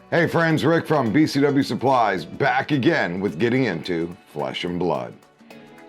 Hey friends, Rick from BCW Supplies, back again with getting into Flesh and Blood.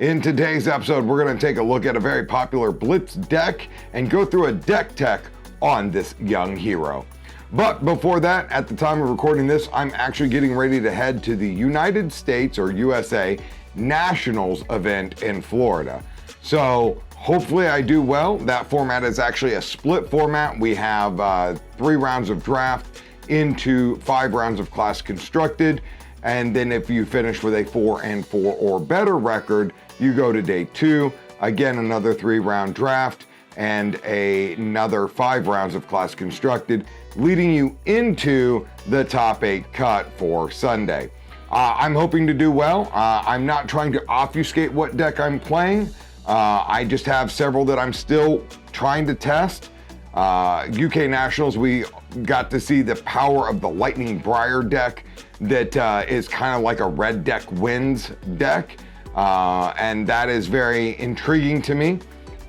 In today's episode, we're going to take a look at a very popular Blitz deck and go through a deck tech on this young hero. But before that, at the time of recording this, I'm actually getting ready to head to the United States or USA Nationals event in Florida. So hopefully I do well. That format is actually a split format. We have 3 rounds of draft into 5 rounds of class constructed, and then if you finish with a 4-4 or better record, you go to day 2. Again, another 3-round draft and another 5 rounds of class constructed, leading you into the top 8 cut for Sunday. I'm hoping to do well. I'm not trying to obfuscate what deck I'm playing. I just have several that I'm still trying to test. UK Nationals, we got to see the power of the Lightning Briar deck that is kind of like a red deck wins deck, and that is very intriguing to me.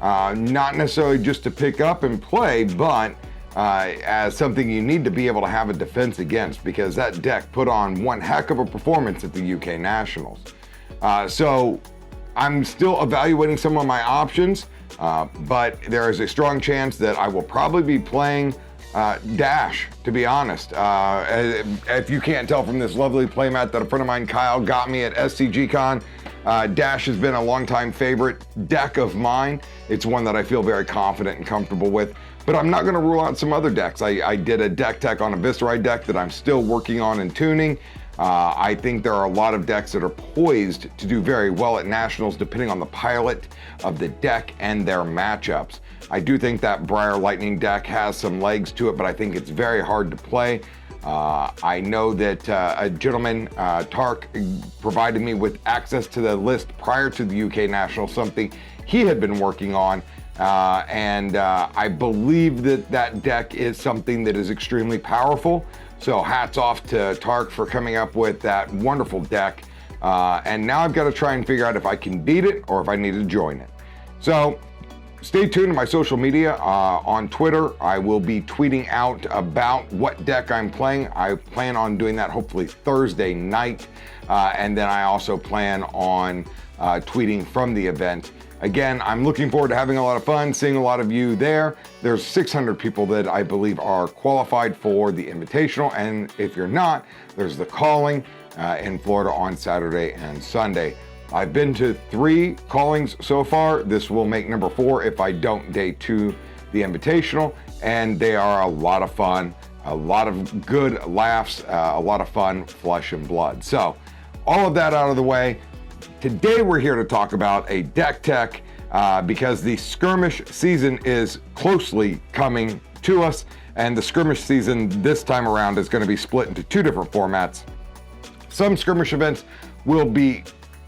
Not necessarily just to pick up and play, but as something you need to be able to have a defense against, because that deck put on one heck of a performance at the UK Nationals. So I'm still evaluating some of my options. But there is a strong chance that I will probably be playing Dash, to be honest. If you can't tell from this lovely playmat that a friend of mine, Kyle, got me at SCG Con, Dash has been a longtime favorite deck of mine. It's one that I feel very confident and comfortable with, but I'm not gonna rule out some other decks. I did a deck tech on a Viscerai deck that I'm still working on and tuning. I think there are a lot of decks that are poised to do very well at Nationals depending on the pilot of the deck and their matchups. I do think that Briar Lightning deck has some legs to it, but I think it's very hard to play. I know that a gentleman, Tark, provided me with access to the list prior to the UK Nationals, something he had been working on. And I believe that that deck is something that is extremely powerful. So hats off to Tark for coming up with that wonderful deck. And now I've got to try and figure out if I can beat it or if I need to join it. So stay tuned to my social media. On Twitter, I will be tweeting out about what deck I'm playing. I plan on doing that hopefully Thursday night. And then I also plan on tweeting from the event. Again, I'm looking forward to having a lot of fun, seeing a lot of you there. There's 600 people that I believe are qualified for the Invitational, and if you're not, there's the Calling in Florida on Saturday and Sunday. I've been to 3 callings so far. This will make number 4 if I don't day 2 the Invitational, and they are a lot of fun, a lot of good laughs, a lot of fun, flesh and blood. So, all of that out of the way. Today we're here to talk about a deck tech because the skirmish season is closely coming to us, and the skirmish season this time around is going to be split into 2 different formats. Some skirmish events will be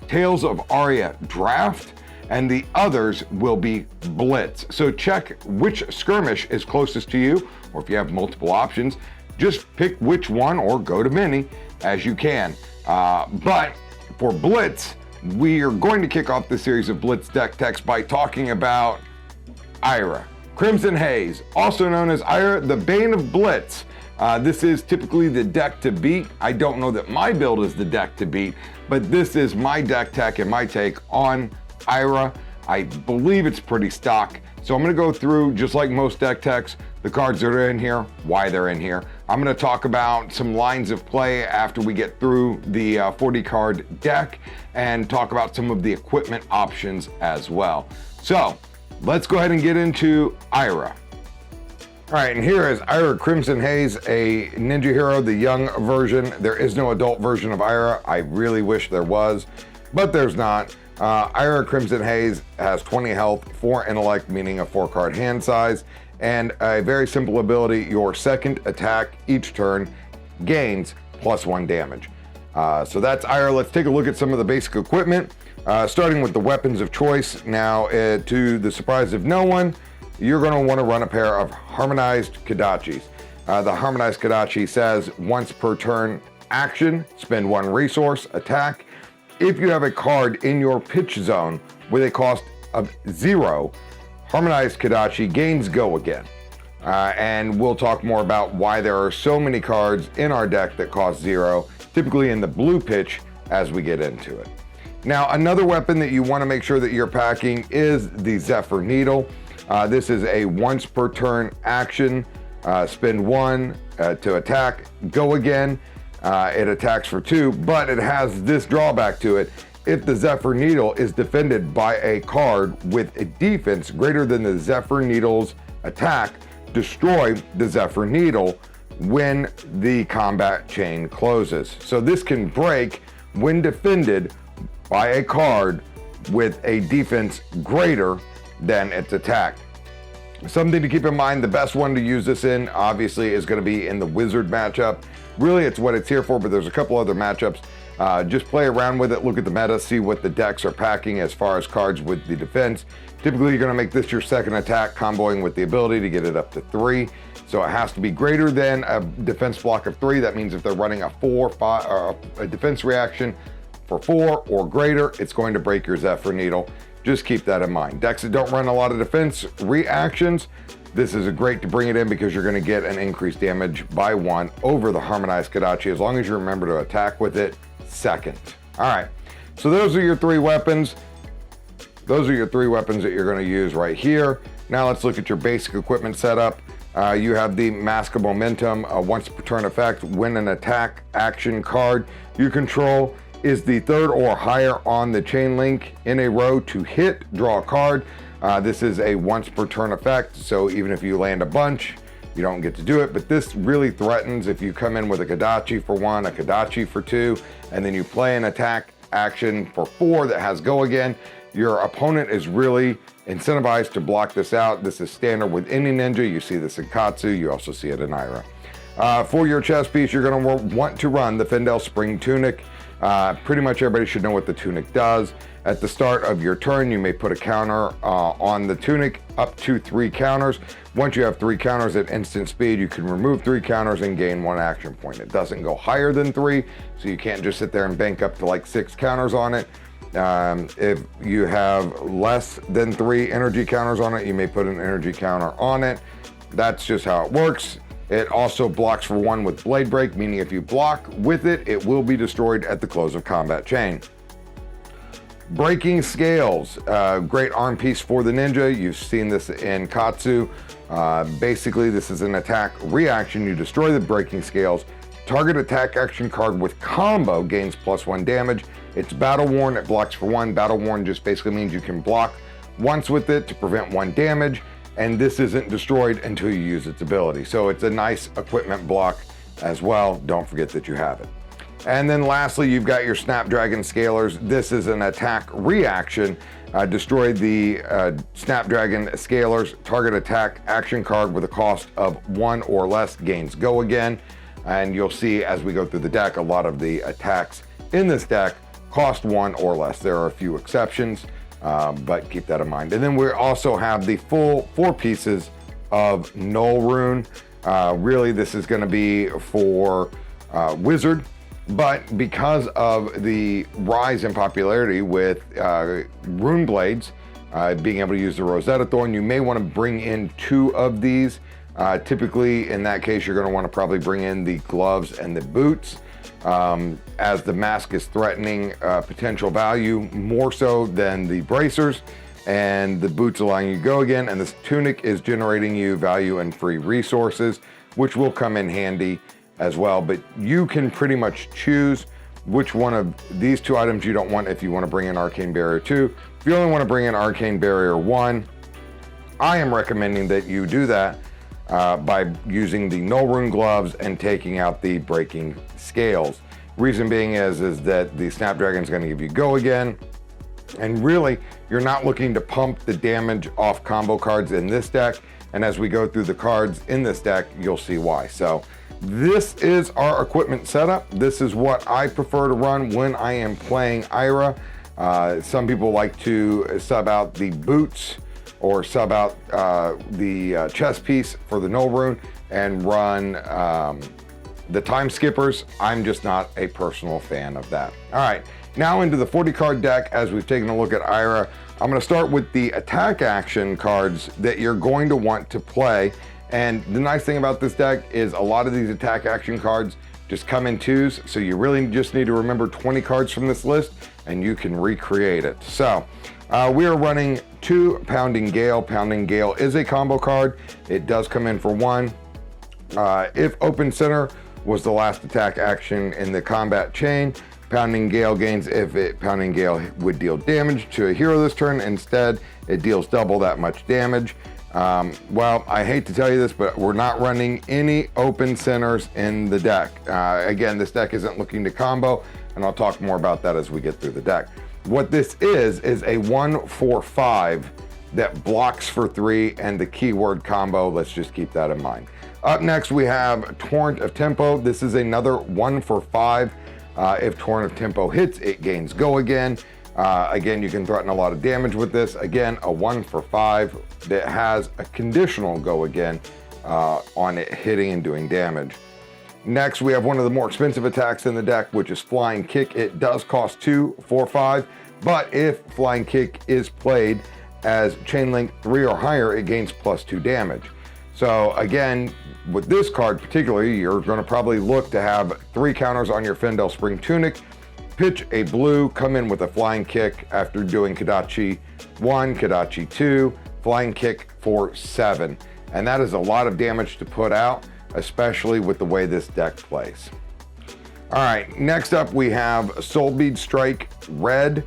Tales of Aria Draft, and the others will be Blitz. So check which skirmish is closest to you, or if you have multiple options, just pick which one or go to many as you can. But for Blitz, we are going to kick off the series of Blitz deck techs by talking about Ira, Crimson Haze, also known as Ira, the Bane of Blitz. This is typically the deck to beat. I don't know that my build is the deck to beat, but this is my deck tech and my take on Ira. I believe it's pretty stock. So I'm gonna go through, just like most deck techs, the cards that are in here, why they're in here. I'm gonna talk about some lines of play after we get through the 40 card deck and talk about some of the equipment options as well. So let's go ahead and get into Ira. All right, and here is Ira Crimson Haze, a Ninja Hero, the young version. There is no adult version of Ira. I really wish there was, but there's not. Ira Crimson Haze has 20 health, 4 intellect, meaning a 4-card hand size, and a very simple ability: your second attack each turn gains +1 damage. So that's Ira. Let's take a look at some of the basic equipment, starting with the weapons of choice. Now, to the surprise of no one, you're going to want to run a pair of Harmonized Kodachis. The Harmonized Kodachi says once per turn action, spend 1 resource, attack. If you have a card in your pitch zone with a cost of 0, Harmonized Kodachi gains Go again. and we'll talk more about why there are so many cards in our deck that cost 0, typically in the blue pitch, as we get into it. Now, another weapon that you want to make sure that you're packing is the Zephyr Needle. This is a once per turn action. Spend 1 to attack, go again. It attacks for 2, but it has this drawback to it. If the Zephyr Needle is defended by a card with a defense greater than the Zephyr Needle's attack, destroy the Zephyr Needle when the combat chain closes. So this can break when defended by a card with a defense greater than its attack. Something to keep in mind, the best one to use this in, obviously, is going to be in the Wizard matchup. Really, it's what it's here for, but there's a couple other matchups. Just play around with it, look at the meta, see what the decks are packing as far as cards with the defense. Typically, you're going to make this your second attack, comboing with the ability to get it up to 3. So it has to be greater than a defense block of 3. That means if they're running a 4, 5, or a defense reaction for 4 or greater, it's going to break your Zephyr Needle. Just keep that in mind. Decks that don't run a lot of defense reactions, this is a great to bring it in because you're going to get an increased damage by 1 over the Harmonized Kodachi, as long as you remember to attack with it second. All right, so those are your 3 weapons. Those are your 3 weapons that you're going to use right here. Now let's look at your basic equipment setup. You have the Mask of Momentum, a once per turn effect when an attack action card you control is the 3rd or higher on the chain link in a row to hit, draw a card. This is a once per turn effect, so even if you land a bunch, you don't get to do it, but this really threatens if you come in with a Kodachi for 1, a Kodachi for 2, and then you play an attack action for 4 that has go again, your opponent is really incentivized to block this out. This is standard with any ninja. You see this in Katsu, you also see it in Ira. For your chest piece, you're going to want to run the Fendel Spring Tunic. Pretty much everybody should know what the tunic does. At the start of your turn, you may put a counter on the tunic, up to 3 counters. Once you have 3 counters at instant speed, you can remove 3 counters and gain 1 action point. It doesn't go higher than 3, so you can't just sit there and bank up to like 6 counters on it. If you have less than 3 energy counters on it, you may put an energy counter on it. That's just how it works. It also blocks for 1 with Blade Break, meaning if you block with it, it will be destroyed at the close of combat chain. Breaking Scales, great arm piece for the ninja. You've seen this in Katsu. Basically, this is an attack reaction. You destroy the Breaking Scales. Target attack action card with combo gains +1 damage. It's battle worn, it blocks for 1. Battle worn just basically means you can block once with it to prevent 1 damage. And this isn't destroyed until you use its ability. So it's a nice equipment block as well. Don't forget that you have it. And then lastly, you've got your Snapdragon Scalers. This is an attack reaction. Destroy the Snapdragon Scalers. Target attack action card with a cost of 1 or less gains go again. And you'll see as we go through the deck, a lot of the attacks in this deck cost 1 or less. There are a few exceptions. But keep that in mind. And then we also have the full 4 pieces of Null Rune. Really, this is going to be for Wizard, but because of the rise in popularity with Rune Blades, being able to use the Rosetta Thorn, you may want to bring in 2 of these. Typically, in that case, you're going to want to probably bring in the gloves and the boots. As the mask is threatening potential value more so than the bracers, and the boots allowing you to go again, and this tunic is generating you value and free resources, which will come in handy as well. But you can pretty much choose which one of these 2 items you don't want if you want to bring in Arcane Barrier 2. If you only want to bring in Arcane Barrier 1, I am recommending that you do that by using the Null Rune gloves and taking out the Breaking Scales. Reason being is that the Snapdragon is going to give you go again, and really you're not looking to pump the damage off combo cards in this deck. And as we go through the cards in this deck, you'll see why. So this is our equipment setup. This is what I prefer to run when I am playing Ira. Some people like to sub out the boots or sub out the chest piece for the Null Rune and run the time skippers. I'm just not a personal fan of that. All right, now into the 40 card deck as we've taken a look at Ira. I'm going to start with the attack action cards that you're going to want to play And the nice thing about this deck is a lot of these attack action cards just come in twos, so you really just need to remember 20 cards from this list and you can recreate it. So we are running 2 Pounding Gale. Pounding Gale is a combo card. It does come in for 1. If Open Center was the last attack action in the combat chain, Pounding Gale gains if Pounding Gale would deal damage to a hero this turn. Instead, it deals double that much damage. Well, I hate to tell you this, but we're not running any Open Centers in the deck. Again, this deck isn't looking to combo, and I'll talk more about that as we get through the deck. What this is a 1/4/5 that blocks for 3 and the keyword combo. Let's just keep that in mind. Up next, we have Torrent of Tempo. This is another 1/5. If Torrent of Tempo hits, it gains Go Again. Again, you can threaten a lot of damage with this. Again, a 1/5 that has a conditional Go Again on it hitting and doing damage. Next, we have one of the more expensive attacks in the deck, which is Flying Kick. It does cost 2 for 5, but if Flying Kick is played as Chain Link 3 or higher, it gains +2 damage. So again, with this card particularly, you're going to probably look to have 3 counters on your Fendel Spring Tunic, pitch a blue, come in with a Flying Kick after doing Kodachi 1, Kodachi 2, Flying Kick for 7. And that is a lot of damage to put out, especially with the way this deck plays. All right, next up we have Soulbead Strike Red.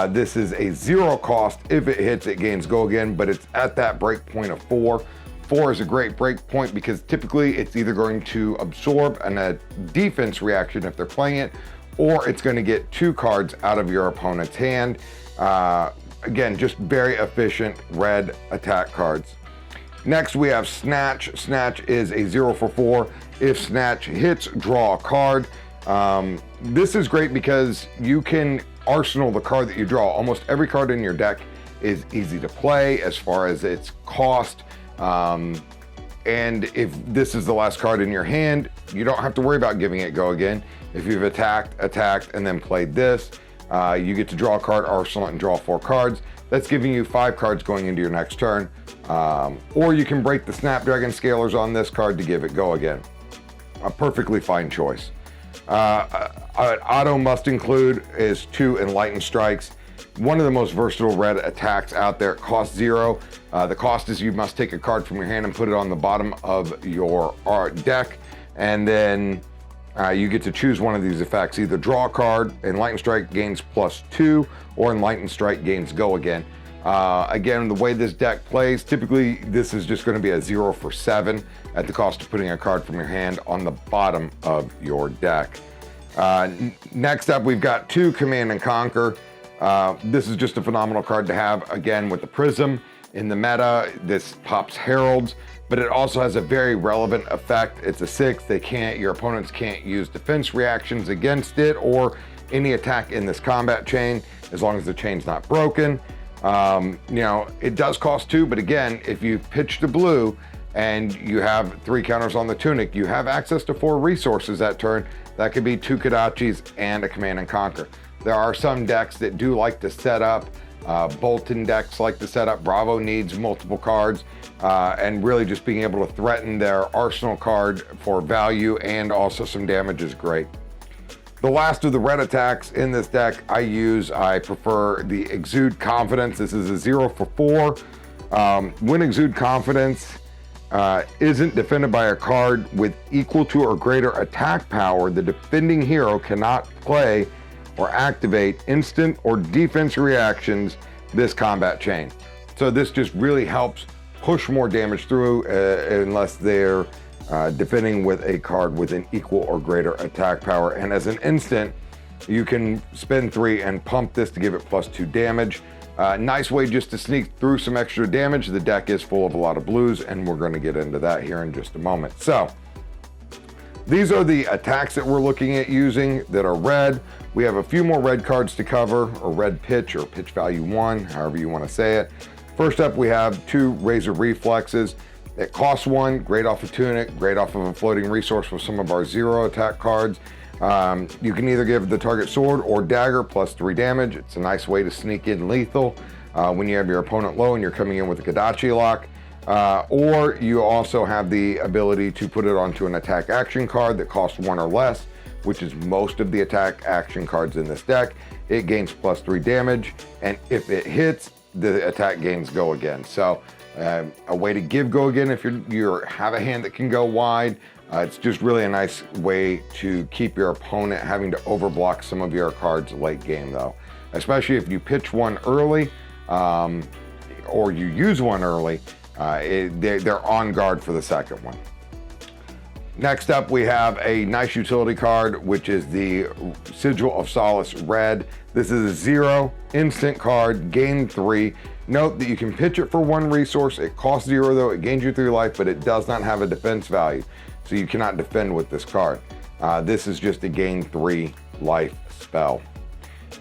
This is a 0 cost. If it hits, it gains Go Again, but it's at that break point of 4. 4 is a great break point because typically it's either going to absorb a defense reaction if they're playing it, or it's going to get 2 cards out of your opponent's hand. Again, just very efficient red attack cards. Next, we have Snatch. Snatch is a 0 for 4. If Snatch hits, draw a card. This is great because you can arsenal the card that you draw. Almost every card in your deck is easy to play as far as its cost. And if this is the last card in your hand, you don't have to worry about giving it Go Again. If you've attacked, and then played this, you get to draw a card, arsenal it, and draw 4 cards. That's giving you 5 cards going into your next turn. Or you can break the Snapdragon Scalers on this card to give it Go Again. A perfectly fine choice. An auto must include is 2 Enlightened Strikes. One of the most versatile red attacks out there. It costs 0. The cost is you must take a card from your hand and put it on the bottom of your deck, and then you get to choose one of these effects. Either draw a card, Enlightened Strike gains +2, or Enlightened Strike gains Go Again. Again, the way this deck plays, typically this is just going to be a 0 for 7 at the cost of putting a card from your hand on the bottom of your deck. Next up, we've got 2 Command and Conquer. This is just a phenomenal card to have. Again, with the Prism in the meta, this pops Heralds, but it also has a very relevant effect. It's a 6. Your opponents can't use defense reactions against it or any attack in this combat chain as long as the chain's not broken. It does cost 2, but again, if you pitch to blue and you have 3 counters on the Tunic, you have access to 4 resources that turn. That could be 2 Kodachis and a Command and Conquer. There are some decks that do like to set up, Bolton decks like to set up, Bravo needs multiple cards, and really just being able to threaten their arsenal card for value and also some damage is great. The last of the red attacks in this deck I prefer the Exude Confidence. This is a 0 for 4. When Exude Confidence isn't defended by a card with equal to or greater attack power, the defending hero cannot play or activate instant or defense reactions this combat chain. So this just really helps push more damage through unless they're defending with a card with an equal or greater attack power. And as an instant, you can spend 3 and pump this to give it +2 damage. Nice way just to sneak through some extra damage. The deck is full of a lot of blues, and we're going to get into that here in just a moment. So these are the attacks that we're looking at using that are red. We have a few more red cards to cover, or red pitch, or pitch value 1, however you want to say it. First up, we have 2 Razor Reflexes. It costs 1, great off a Tunic, great off of a floating resource with some of our 0 attack cards. You can either give the target sword or dagger +3 damage. It's a nice way to sneak in lethal when you have your opponent low and you're coming in with a Kodachi lock. or you also have the ability to put it onto an attack action card that costs 1 or less, which is most of the attack action cards in this deck. It gains +3 damage, and if it hits, the attack gains go again. So a way to give go again if you have a hand that can go wide. It's just really a nice way to keep your opponent having to overblock some of your cards late game though. Especially if you pitch one early or you use one early, they're on guard for the second one. Next up, we have a nice utility card, which is the Sigil of Solace Red. This is a 0 instant card, gain 3. Note that you can pitch it for 1 resource. It costs 0 though, it gains you 3 life, but it does not have a defense value. So you cannot defend with this card. This is just a gain 3 life spell.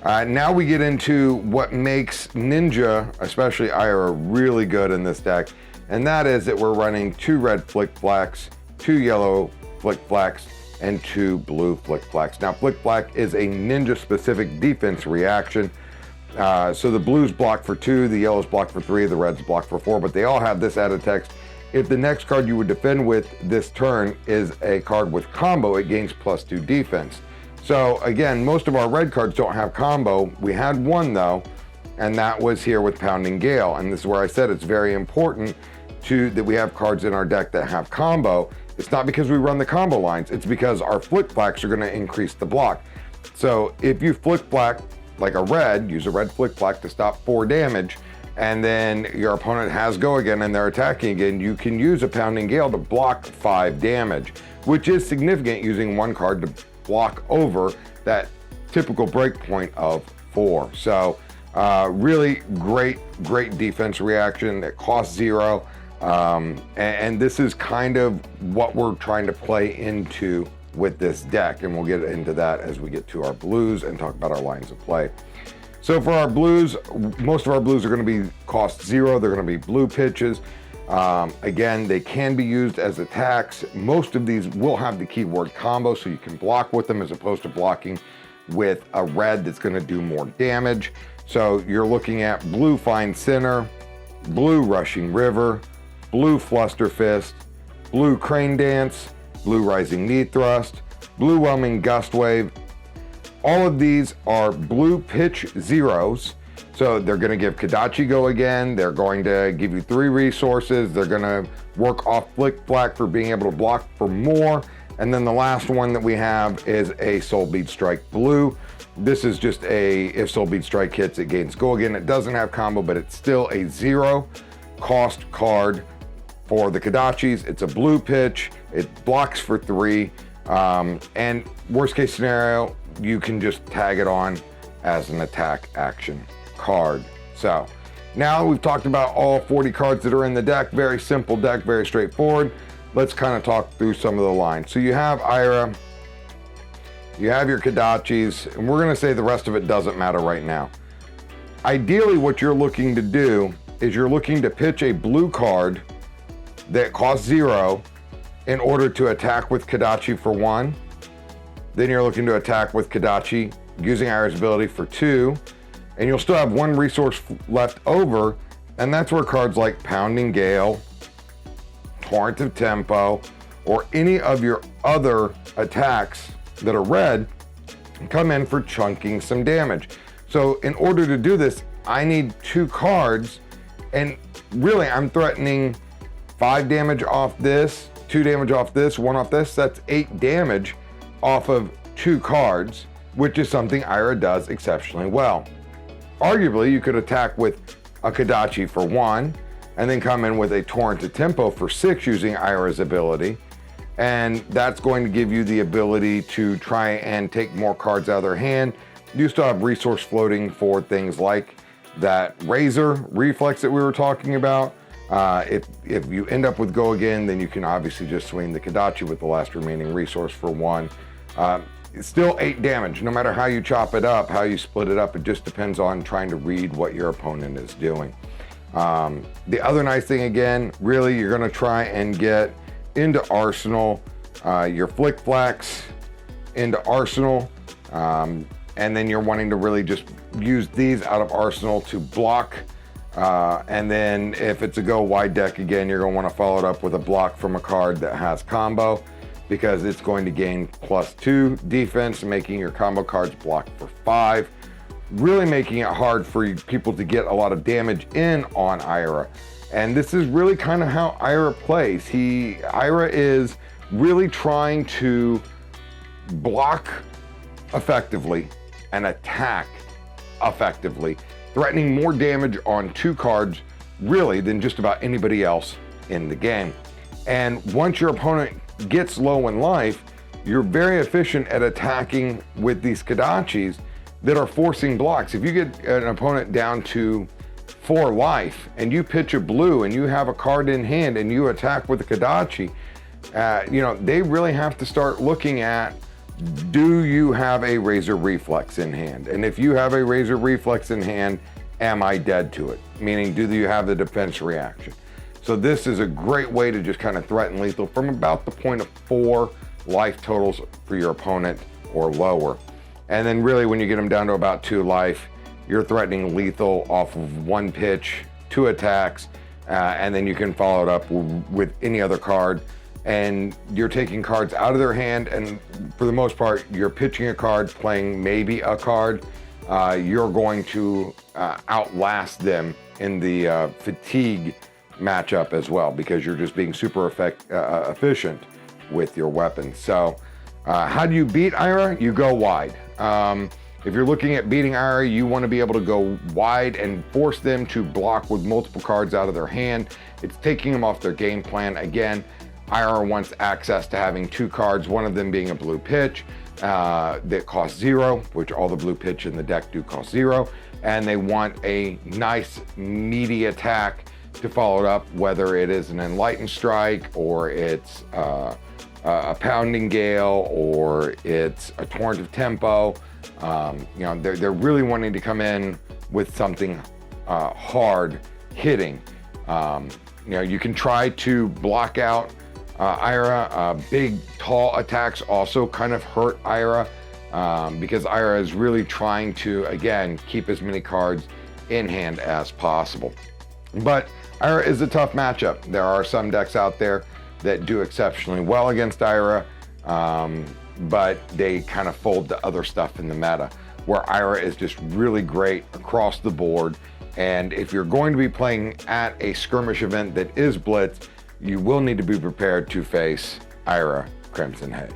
Now we get into what makes Ninja, especially Ira, really good in this deck. And that is that we're running 2 red Flick Flacks, 2 yellow Flick Flacks, and 2 blue Flick Flacks. Now Flick Flack is a ninja specific defense reaction. So the blues block for 2, the yellows block for 3, the reds block for 4, but they all have this added text. If the next card you would defend with this turn is a card with combo, it gains +2 defense. So again, most of our red cards don't have combo. We had one though, and that was here with Pounding Gale. And this is where I said it's very important that we have cards in our deck that have combo. It's not because we run the combo lines, it's because our Flick Flacks are gonna increase the block. So if you Flick Flack like a red, use a red Flick Flack to stop 4 damage, and then your opponent has go again and they're attacking again, you can use a Pounding Gale to block 5 damage, which is significant using 1 card to block over that typical breakpoint of 4. So really great defense reaction. It costs 0. And this is kind of what we're trying to play into with this deck, and we'll get into that as we get to our blues and talk about our lines of play. So for our blues, most of our blues are going to be cost 0. They're going to be blue pitches. Again, they can be used as attacks. Most of these will have the keyword combo, so you can block with them as opposed to blocking with a red that's going to do more damage. So you're looking at blue Find Center, blue Rushing River, blue Fluster Fist, blue Crane Dance, blue Rising Knee Thrust, blue Whelming Gust Wave. All of these are blue pitch 0s. So they're going to give Kodachi go again. They're going to give you 3 resources. They're going to work off Flick Flack for being able to block for more. And then the last one that we have is a Soul Bead Strike blue. This is just if Soul Bead Strike hits, it gains go again. It doesn't have combo, but it's still a 0 cost card for the Kodachis. It's a blue pitch. It blocks for 3. And worst case scenario, you can just tag it on as an attack action card. So now we've talked about all 40 cards that are in the deck. Very simple deck, very straightforward. Let's kind of talk through some of the lines. So you have Ira, you have your Kodachis, and we're going to say the rest of it doesn't matter right now. Ideally, what you're looking to do is you're looking to pitch a blue card that costs 0 in order to attack with Kodachi for 1. Then you're looking to attack with Kodachi using Ira's ability for 2. And you'll still have 1 resource left over, and that's where cards like Pounding Gale, Torrent of Tempo, or any of your other attacks that are red come in for chunking some damage. So in order to do this, I need 2 cards, and really I'm threatening 5 damage off this, 2 damage off this, 1 off this. That's 8 damage off of 2 cards, which is something Ira does exceptionally well. Arguably, you could attack with a Kodachi for 1, and then come in with a Torrent of Tempo for 6 using Ira's ability. And that's going to give you the ability to try and take more cards out of their hand. You still have resource floating for things like that Razor Reflex that we were talking about. If you end up with go again, then you can obviously just swing the Kodachi with the last remaining resource for 1. It's still 8 damage, no matter how you chop it up, how you split it up. It just depends on trying to read what your opponent is doing. The other nice thing, again, really you're gonna try and get into Arsenal, your Flick Flacks into Arsenal, and then you're wanting to really just use these out of Arsenal to block And then if it's a go wide deck, again, you're going to want to follow it up with a block from a card that has combo, because it's going to gain +2 defense, making your combo cards block for 5, really making it hard for people to get a lot of damage in on Ira. And this is really kind of how Ira plays. Ira is really trying to block effectively and attack effectively, threatening more damage on 2 cards really than just about anybody else in the game. And once your opponent gets low in life, you're very efficient at attacking with these Kodachis that are forcing blocks. If you get an opponent down to 4 life and you pitch a blue and you have a card in hand and you attack with a Kodachi, they really have to start looking at, do you have a Razor Reflex in hand? And if you have a Razor Reflex in hand, am I dead to it? Meaning, do you have the defense reaction? So this is a great way to just kind of threaten lethal from about the point of 4 life totals for your opponent or lower. And then really when you get them down to about 2 life, you're threatening lethal off of 1 pitch, 2 attacks, and then you can follow it up with any other card. And you're taking cards out of their hand, and for the most part, you're pitching a card, playing maybe a card. You're going to outlast them in the fatigue matchup as well, because you're just being super efficient with your weapons. So how do you beat Ira? You go wide. If you're looking at beating Ira, you want to be able to go wide and force them to block with multiple cards out of their hand. It's taking them off their game plan. Again, Ira wants access to having 2 cards, one of them being a blue pitch that costs 0, which all the blue pitch in the deck do cost 0. And they want a nice meaty attack to follow it up, whether it is an Enlightened Strike, or it's a Pounding Gale, or it's a Torrent of Tempo. They're really wanting to come in with something hard hitting. You can try to block out Ira. Big, tall attacks also kind of hurt Ira, because Ira is really trying to, again, keep as many cards in hand as possible. But Ira is a tough matchup. There are some decks out there that do exceptionally well against Ira, but they kind of fold to other stuff in the meta, where Ira is just really great across the board. And if you're going to be playing at a skirmish event that is Blitz, you will need to be prepared to face Ira Crimson Haze.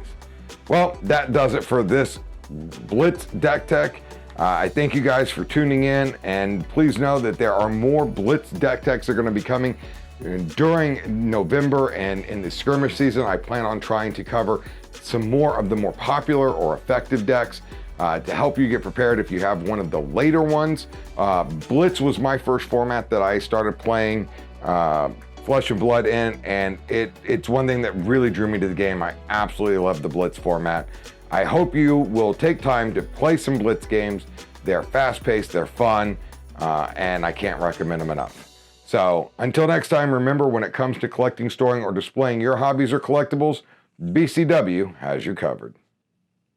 Well, that does it for this Blitz Deck Tech. I thank you guys for tuning in, and please know that there are more Blitz Deck Techs that are going to be coming during November, and in the skirmish season, I plan on trying to cover some more of the more popular or effective decks to help you get prepared if you have one of the later ones. Blitz was my first format that I started playing Flesh and Blood in, and it's one thing that really drew me to the game. I absolutely love the Blitz format. I hope you will take time to play some Blitz games. They're fast-paced, they're fun, and I can't recommend them enough. So until next time, remember, when it comes to collecting, storing, or displaying your hobbies or collectibles, BCW has you covered.